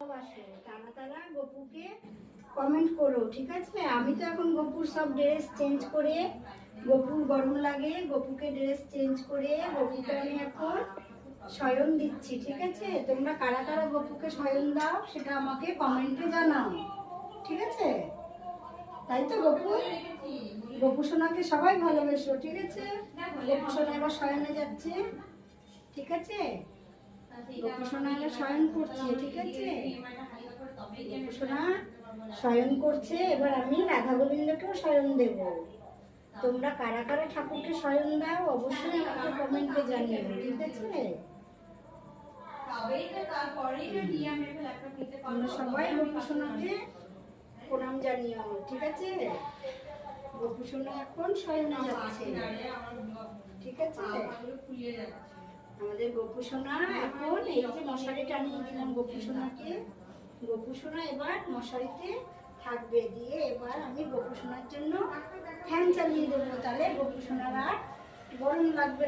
ভালোবাসো, তারা তারা গপুকে কমেন্ট করো, ঠিক আছে? আমি তো এখন গপুর সব ড্রেস চেঞ্জ করে, গপুর গরম লাগে, গপুকে ড্রেস চেঞ্জ করে গপুকে আমি এখন শয়ন দিচ্ছি, ঠিক আছে? তোমরা কারা কারা গপুকে শয়ন দাও সেটা আমাকে কমেন্টে জানাও, ঠিক আছে? তাই তো গপু, গপু সোনাকে সবাই ভালোবেসো, ঠিক আছে? গপু সোনা এবার শয়নে যাচ্ছে, ঠিক আছে? গপু সোনা এবার শয়ন করছে, ঠিক আছে? গপু সোনা শয়ন করছে, এবার আমি রাধা গোবিন্দকেও শয়ন দেব। তোমরা কারা কারা ঠাকুরকে শয়ন দাও অবশ্যই আমাকে কমেন্টে জানিও, ঠিক আছে? তোমরা সবাই গপু সোনাকে প্রণাম জানিও, ঠিক আছে? গপু সোনা এখন শয়নে যাচ্ছে, ঠিক আছে? আমাদের গপু সোনা এখন এই যে মশারি টানিয়ে দিলাম গপু সোনাকে, গপু সোনা এবার মশারিতে থাকবে, দিয়ে এবার আমি গপু সোনার জন্য ফ্যান চালিয়ে দেবো, তাহলে গপু সোনার আর গরম লাগবে না।